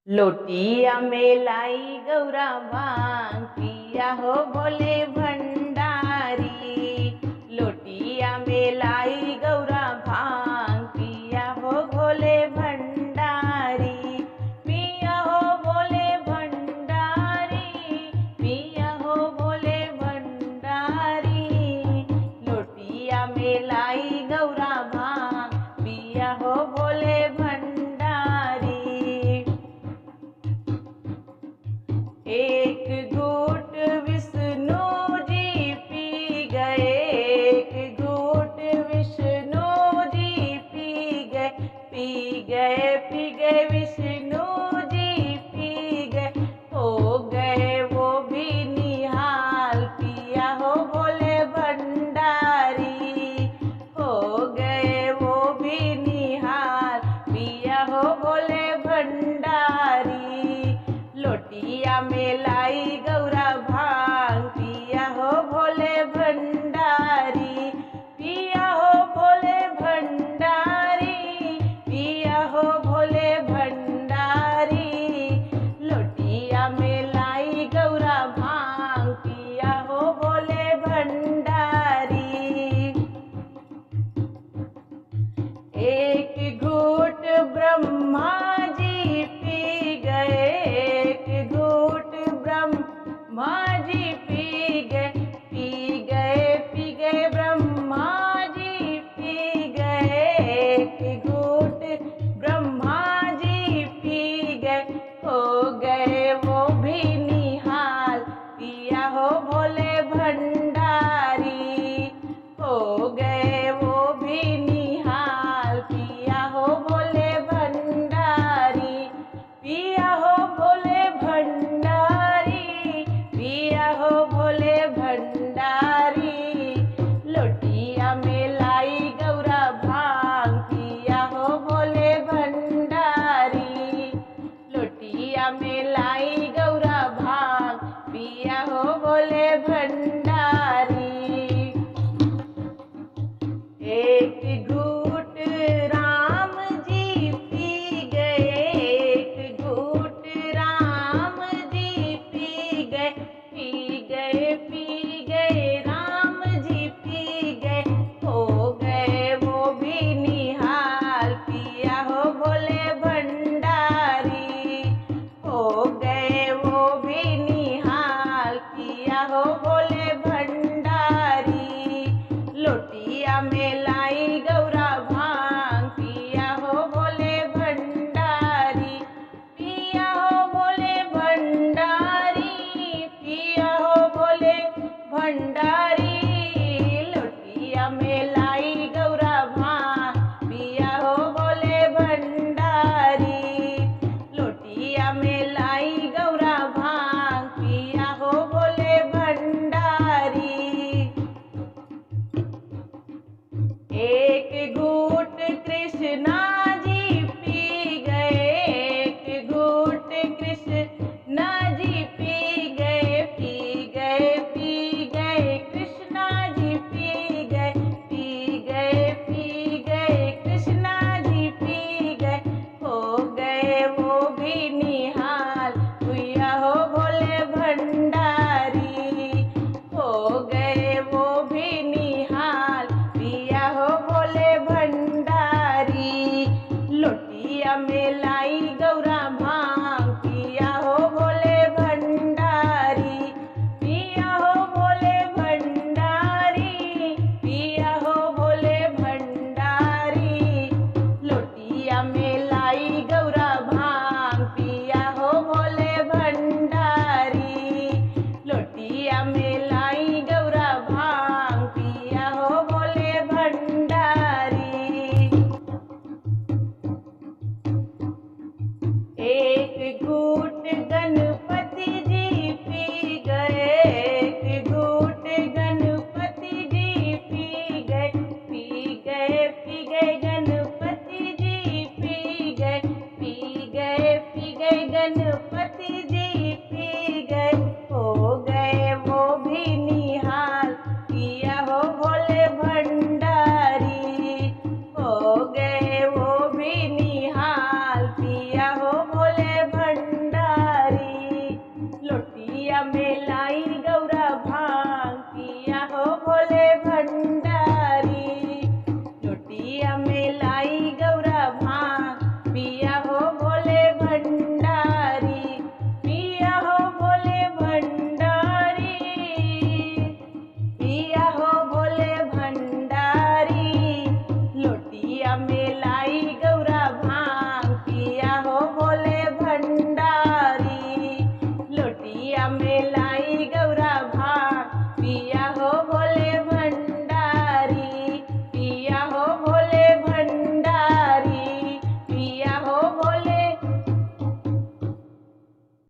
लोटिया में लाई गौरा भांग पिया हो भोले भंडारी। लोटिया में लाई गौरा भांग पिया हो भोले भंडारी। पिया हो भोले भंडारी, पिया हो भोले भंडारी। लोटिया में लाई गौरा भांग पिया हो भोले भंडारी। एक घूंट विष्णु जी पी गए, एक घूंट विष्णु जी पी गए, पी गए पी गए विष्णु जी पी गए। हो गए वो भी निहाल पिया हो भोले भंडारी। हो गए वो भी निहाल पिया हो भोले भंडारी। लोटिया में लाई गौरा भांग पिया हो भोले भंडारी। पिया हो भोले भंडारी, पिया हो भोले भंडारी। लोटिया में लाई गौरा भांग पिया हो भोले भंडारी। एक घूंट ब्रह्मा जी पी गए, एक घूंट ब्रह्मा जी पी गए, पी गए पी गए ब्रह्मा जी पी गए। एक घूंट ब्रह्मा जी पी गए, हो गए वो भी निहाल पिया हो भोले भंडारी। हो गए वो भी निहाल पिया हो भोले भंडारी। पिया हो भोले भंडारी, पिया हो भोले भंडारी। लोटिया में लाई गौरा भांग पिया हो भोले भंडारी। लोटिया में लाई गौरा भांग पिया हो भोले भंडारी। एक घूंट राम जी पी गए, एक घूंट राम जी पी गए, पी गए पी गए राम जी पी गए। हो गए वो भी निहाल पिया हो भोले भंडारी। हो गए वो भी निहाल पिया हो भोले भंडारी। लोटिया में लाई गौरा भांग पिया हो भोले भंडारी। पिया हो भोले भंडारी, पिया हो भोले भंडारी। लोटिया में लाई गौरा भांग पिया हो भोले भंडारी। लोटिया में लाई गौरा भांग पिया हो भोले भंडारी। एक घूंट कृष्णा जी पी गए, एक घूंट कृष्णा जी पी गए, पी गए पी गए कृष्णा जी पी गए, पी गए पी गए कृष्णा जी पी गए। हो गए वो भी निहाल पिया हो भोले भंडारी। हो गए वो भी निहाल पिया हो भोले भंडारी। लोटिया में लाई गौरा भांग पिया हो भोले भंडारी। पिया हो भोले भंडारी, पिया हो भोले भंडारी। लोटिया में लाई गौरा भांग पिया हो भोले भंडारी। लोटिया में लाई गौरा भांग पिया हो भोले भंडारी। एक घूंट गणपति जी पी गए, एक घूंट गणपति जी पी गए, पी गए पी गए गणपति जी पी गए, पी गए पी गए गणपति